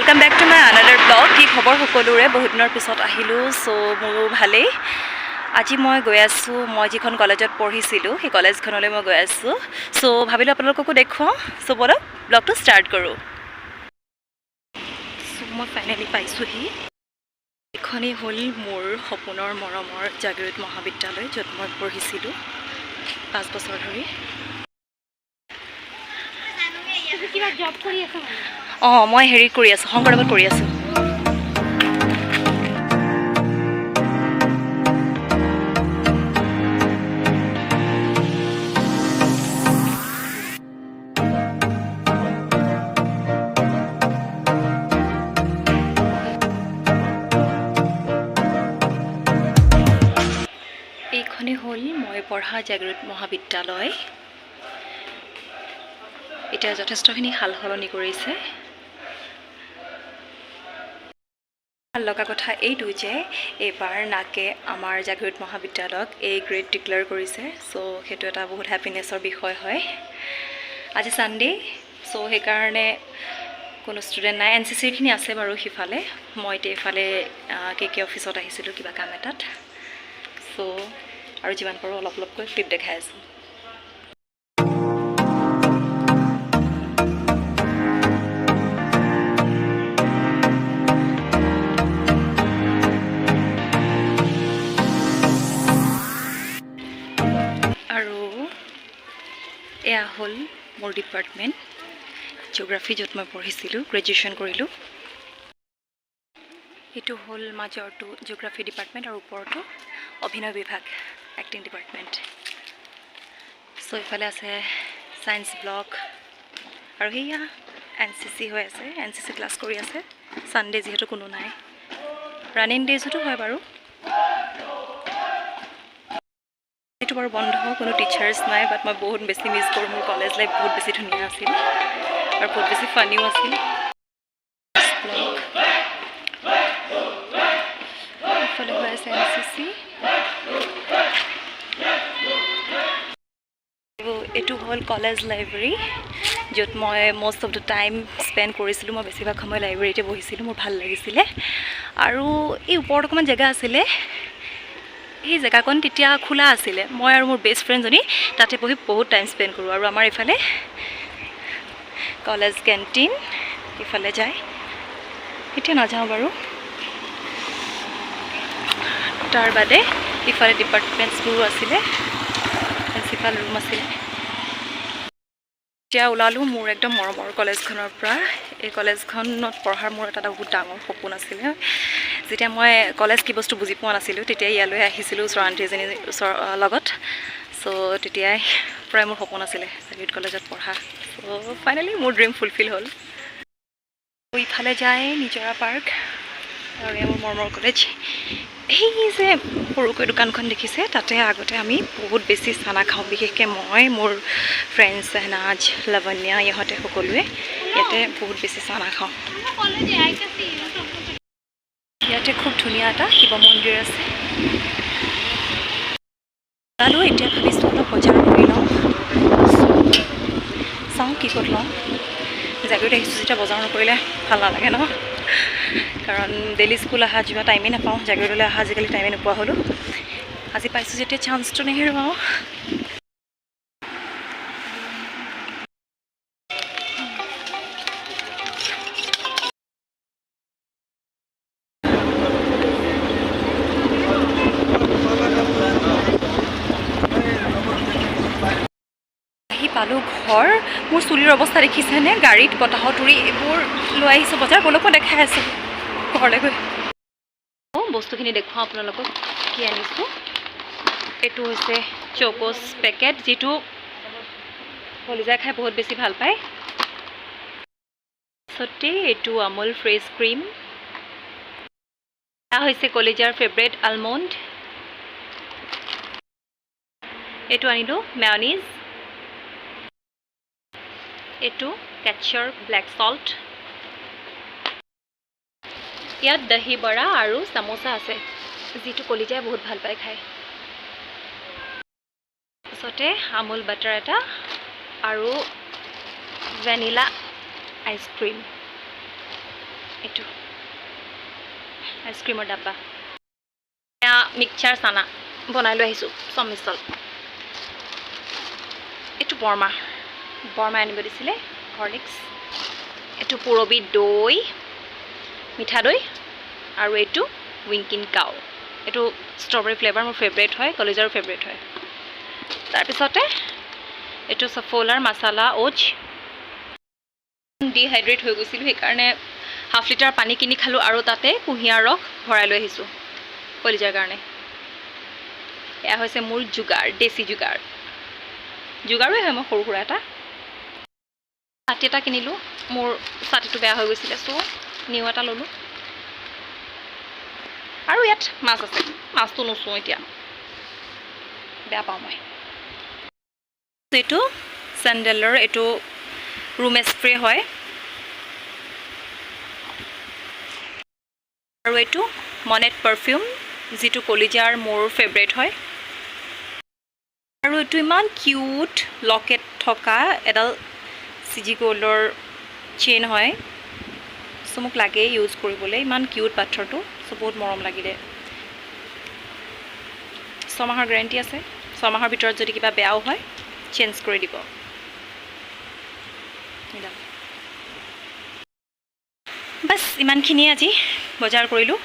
welcome back to my another blog की खबर सकलोरे बहुत दिन पिছত आहिलो सो मोरो भाले আজি মই গৈ আছো মই যিখন কলেজত পঢ়িছিলো সেই কলেজখনলৈ মই গৈ আছো সো ভাবিলো আপোনালোককো দেখুৱাও সো বলা ব্লগটো ষ্টাৰ্ট কৰো সো মই ফাইনালি পাইছোহি এখনি হল মোৰ সপোনৰ মৰমৰ জাগৃত মহাবিদ্যালয় য'ত মই পঢ়িছিলো 5 বছৰ ধৰি কিবা জব কৰি আছা মই হেৰি কৰি আছো সংকৰবত কৰি আছো এইখনি হল মই পঢ়া জাগৃত মহাবিদ্যালয় এটা যথেষ্টখিনি হাল হলনি কৰিছে লগা কথা এইটো যে এবাৰ নাকে আমাৰ জাগৃত মহাবিদ্যালয়ক এই গ্ৰেড ডিক্লেয়াৰ কৰিছে সো হেতু এটা বহুত হ্যাপিনেছৰ বিষয় হয় আজি সানডে সো হে কাৰণে কোনো ষ্টুডেন্ট নাই এনসিসিৰ খিনি আছে বাৰু হিফালে মই তেফালে কেকে অফিসত আহিছিলো কিবা কাম এটাত সো আৰু যিমান পাৰো অলপ অলপকৈ ক্লিপ দেখাই আছো এয়া হল মোৰ ডিপাৰ্টমেন্ট জিওগ্ৰাফি য'ত মই পঢ়িছিলো গ্ৰেজুৱেচন কৰিলো এটো হল মাজৰটো জিওগ্ৰাফি ডিপাৰ্টমেন্ট আৰু ওপৰটো অভিনয় বিভাগ এক্টিং ডিপাৰ্টমেন্ট সো ইফালে আছে সায়েন্স ব্লক আৰু হেয়া এনসিসি হৈ আছে এনসিসি ক্লাস কৰি আছে সানডে যেহেতু কোনো নাই ৰানিং ডেজটো হয় বাৰু এটো বাৰু বন্ধ কোনো টিচাৰ্স নাই বাট মই বহুত বেছি মিস কৰো মোৰ কলেজ লাইফ বহুত বেছি ধুনীয়া আছিল আৰু বহুত বেছি ফানিও আছিল ফলো হৈ আছে এনসিসি এটো হল কলেজ লাইব্ৰেৰী য'ত মই most of the time spend কৰিছিলো মই বেছিভাগ সময় লাইব্ৰেৰীতে বহিছিলো মোৰ ভাল লাগিছিলে আৰু এই ওপৰত অকমান জায়গা আছিলে এই জায়গাখন তেতিয়া খোলা আছিলে মই আৰু মোৰ বেষ্ট ফ্ৰেন্ড জনী তাতে বহি বহুত টাইম স্পেন্ড কৰো আৰু আমাৰ ইফালে কলেজ ক্যান্টিন ইফালে যায় এতিয়া না যাও বাৰু তাৰ বাদে ইফালে ডিপাৰ্টমেন্টছবোৰ আছিলে প্ৰিন্সিপাল ৰুম আছিলে এতিয়া ওলালো মোৰ একদম মৰমৰ কলেজখনৰ পৰা এই কলেজখনত পঢ়াৰ মোৰ এটা বহুত ডাঙৰ সপোন আছিলে যেতিয়া মই কলেজ কি বস্তু বুজি পোৱা নাছিলো তেতিয়া ইয়ালৈ আহিছিলো সৰান্তিজনী লগত সো তেতিয়াই প্ৰায় মোৰ সপোন আছিলে জাগৃত কলেজত পঢ়া সো ফাইনালি মোৰ ড্ৰিম ফুলফিল হ'ল ইফালে যায় নিজৰা পাৰ্ক আৰু মোৰ মৰমৰ কলেজ এই যে সৰুকৈ দোকানখন দেখিছে তাতে আগতে আমি বহুত বেছি চানা খাওঁ বিশেষকৈ মই মোৰ ফ্ৰেন্ডছ সেহনাজ লাৱণ্য ইহঁতে সকলোৱে ইয়াতে বহুত বেছি চানা খাওঁ ইয়াতে খুব ধুনীয়া এটা শিৱ মন্দিৰ আছে আৰু এতিয়া ভাবিছোঁ অলপ বজাৰ কৰি লওঁ চাওঁ কি ক'ত লওঁ জাগৃত আহিছোঁ যেতিয়া বজাৰ নকৰিলে ভাল নালাগে ন কাৰণ ডেইলি স্কুল অহা যোৱা টাইমেই নাপাওঁ জাগৃতলৈ অহা আজিকালি টাইমেই নোপোৱা হ'লোঁ আজি পাইছোঁ যেতিয়া চান্সটো নেহেৰুৱাওঁ পালো ঘৰ মোৰ চুলিৰ অৱস্থা দেখিছেনে গাড়ীত বতাহত উৰি এইবোৰ লৈ আহিছোঁ বজাৰ বলকো দেখাই আছোঁ ঘৰলৈ গৈ বস্তুখিনি দেখুৱাওঁ আপোনালোকক কি আনিছোঁ এইটো হৈছে চকোছ পেকেট যিটো কলিজাই খাই বহুত বেছি ভাল পায় সতে এইটো আমুল ফ্ৰেছ ক্ৰীম এয়া হৈছে কলিজাৰ ফেভৰেট আলমণ্ড এইটো আনিলোঁ মেয়নিজ এইটো কেটচাৰ ব্লেক সল্ট ইয়াত দহি বৰা আৰু সামোসা আছে যিটো কলিজাই বহুত ভাল পায় খাই সতে আমুল বাটাৰ এটা আৰু ভ্যানিলা আইসক্ৰীম এইটো আইচক্ৰীমৰ ডাব্বা এয়া মিক্সাৰ চানা বনাই লৈ আহিছোঁ চমিচল এইটো বৰমা আনিব দিছিলে হৰলিক্স এইটো পুৰবী দৈ মিঠা দৈ আৰু এইটো উইংকিন কাউ এইটো ষ্ট্ৰবেৰী ফ্লেভাৰ মোৰ ফেভৰেট হয় কলেজৰো ফেভৰেট হয় তাৰপিছতে এইটো সফলাৰ মছালা ওজ ডিহাইড্ৰেট হৈ গৈছিলোঁ সেইকাৰণে হাফ লিটাৰ পানী কিনি খালোঁ আৰু তাতে কুঁহিয়াৰ ৰস ভৰাই লৈ আহিছোঁ কলিজাৰ কাৰণে এয়া হৈছে মোৰ যোগাৰ দেশী যোগাৰেই হয় মই সৰু সুৰা এটা ছাতি এটা কিনিলোঁ মোৰ ছাতিটো বেয়া হৈ গৈছিলে চ' নিউ এটা ল'লোঁ আৰু ইয়াত মাছ আছে মাছটো নুচোঁ এতিয়া বেয়া পাওঁ মই এইটো চেণ্ডেলৰ এইটো ৰুম স্প্ৰে হয় আৰু এইটো মনেট পাৰফিউম যিটো কলিজাৰ মোৰ ফেভৰেট হয় আৰু এইটো ইমান কিউট লকেট থকা এডাল চিজি গ'ল্ডৰ চেইন হয় চ' মোক লাগে ইউজ কৰিবলৈ ইমান কিউট পাথৰটো চ' বহুত মৰম লাগিলে 6 মাহৰ গেৰেণ্টি আছে 6 মাহৰ ভিতৰত যদি কিবা বেয়াও হয় চেঞ্জ কৰি দিব বাছ ইমানখিনিয়ে আজি বজাৰ কৰিলোঁ